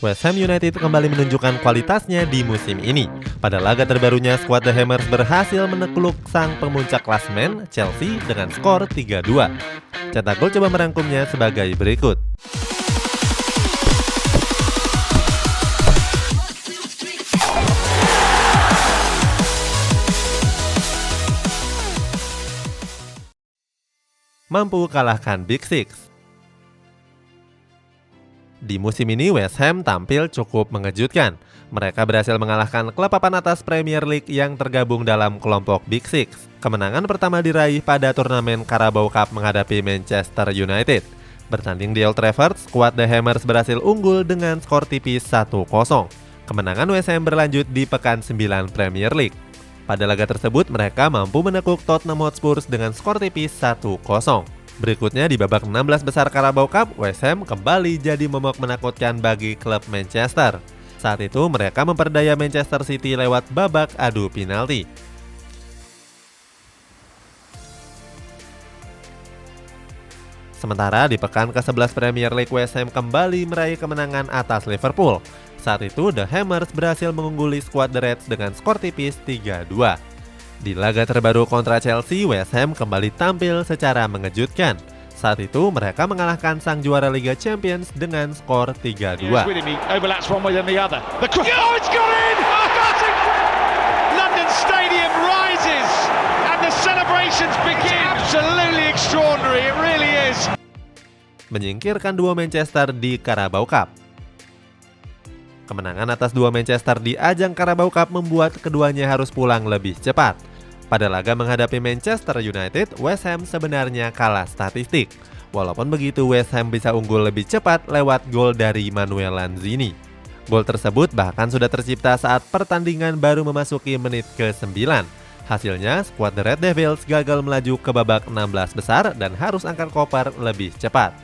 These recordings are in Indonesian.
West Ham United kembali menunjukkan kualitasnya di musim ini. Pada laga terbarunya, skuad The Hammers berhasil menakluk sang pemuncak klasemen Chelsea dengan skor 3-2. Cetak Gol coba merangkumnya sebagai berikut. Mampu kalahkan Big Six. Di musim ini West Ham tampil cukup mengejutkan. Mereka berhasil mengalahkan klub papan atas Premier League yang tergabung dalam kelompok Big Six. Kemenangan pertama diraih pada turnamen Carabao Cup menghadapi Manchester United. Bertanding di Old Trafford, skuad The Hammers berhasil unggul dengan skor tipis 1-0. Kemenangan West Ham berlanjut di pekan 9 Premier League. Pada laga tersebut mereka mampu menekuk Tottenham Hotspur dengan skor tipis 1-0. Berikutnya di babak 16 besar Carabao Cup, West Ham kembali jadi momok menakutkan bagi klub Manchester. Saat itu mereka memperdaya Manchester City lewat babak adu penalti. Sementara di pekan ke-11 Premier League, West Ham kembali meraih kemenangan atas Liverpool. Saat itu The Hammers berhasil mengungguli skuad The Reds dengan skor tipis 3-2. Di laga terbaru kontra Chelsea, West Ham kembali tampil secara mengejutkan. Saat itu mereka mengalahkan sang juara Liga Champions dengan skor 3-2. London Stadium rises and the celebrations begin. Absolutely extraordinary, it really is. Menyingkirkan dua Manchester di Carabao Cup. Kemenangan atas dua Manchester di ajang Carabao Cup membuat keduanya harus pulang lebih cepat. Pada laga menghadapi Manchester United, West Ham sebenarnya kalah statistik. Walaupun begitu, West Ham bisa unggul lebih cepat lewat gol dari Manuel Lanzini. Gol tersebut bahkan sudah tercipta saat pertandingan baru memasuki menit ke-9. Hasilnya, skuad The Red Devils gagal melaju ke babak 16 besar dan harus angkat koper lebih cepat.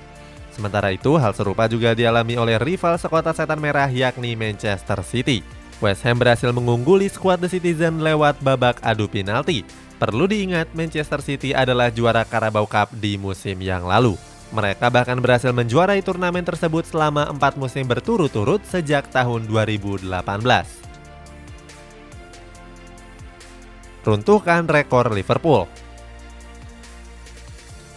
Sementara itu, hal serupa juga dialami oleh rival sekota setan merah yakni Manchester City. West Ham berhasil mengungguli skuad The Citizen lewat babak adu penalti. Perlu diingat, Manchester City adalah juara Carabao Cup di musim yang lalu. Mereka bahkan berhasil menjuarai turnamen tersebut selama 4 musim berturut-turut sejak tahun 2018. Runtuhkan rekor Liverpool.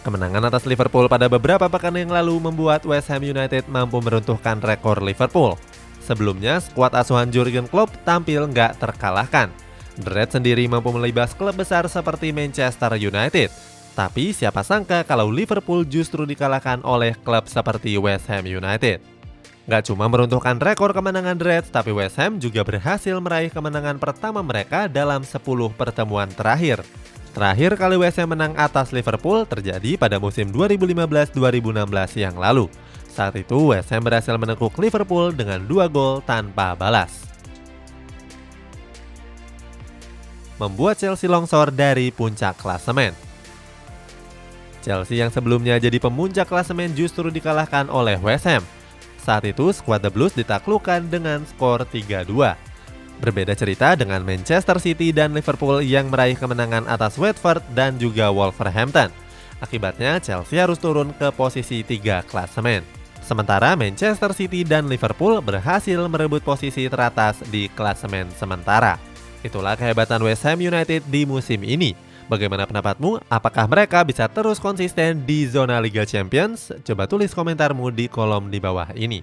Kemenangan atas Liverpool pada beberapa pekan yang lalu membuat West Ham United mampu meruntuhkan rekor Liverpool. Sebelumnya, skuad asuhan Jurgen Klopp tampil nggak terkalahkan. The Reds sendiri mampu melibas klub besar seperti Manchester United. Tapi siapa sangka kalau Liverpool justru dikalahkan oleh klub seperti West Ham United. Nggak cuma meruntuhkan rekor kemenangan The Reds, tapi West Ham juga berhasil meraih kemenangan pertama mereka dalam 10 pertemuan terakhir. Terakhir kali West Ham menang atas Liverpool terjadi pada musim 2015-2016 yang lalu. Saat itu West Ham berhasil menekuk Liverpool dengan 2 gol tanpa balas. Membuat Chelsea longsor dari puncak klasemen. Chelsea yang sebelumnya jadi pemuncak klasemen justru dikalahkan oleh West Ham. Saat itu skuad The Blues ditaklukkan dengan skor 3-2. Berbeda cerita dengan Manchester City dan Liverpool yang meraih kemenangan atas Watford dan juga Wolverhampton. Akibatnya Chelsea harus turun ke posisi 3 klasemen. Sementara Manchester City dan Liverpool berhasil merebut posisi teratas di klasemen sementara. Itulah kehebatan West Ham United di musim ini. Bagaimana pendapatmu? Apakah mereka bisa terus konsisten di zona Liga Champions? Coba tulis komentarmu di kolom di bawah ini.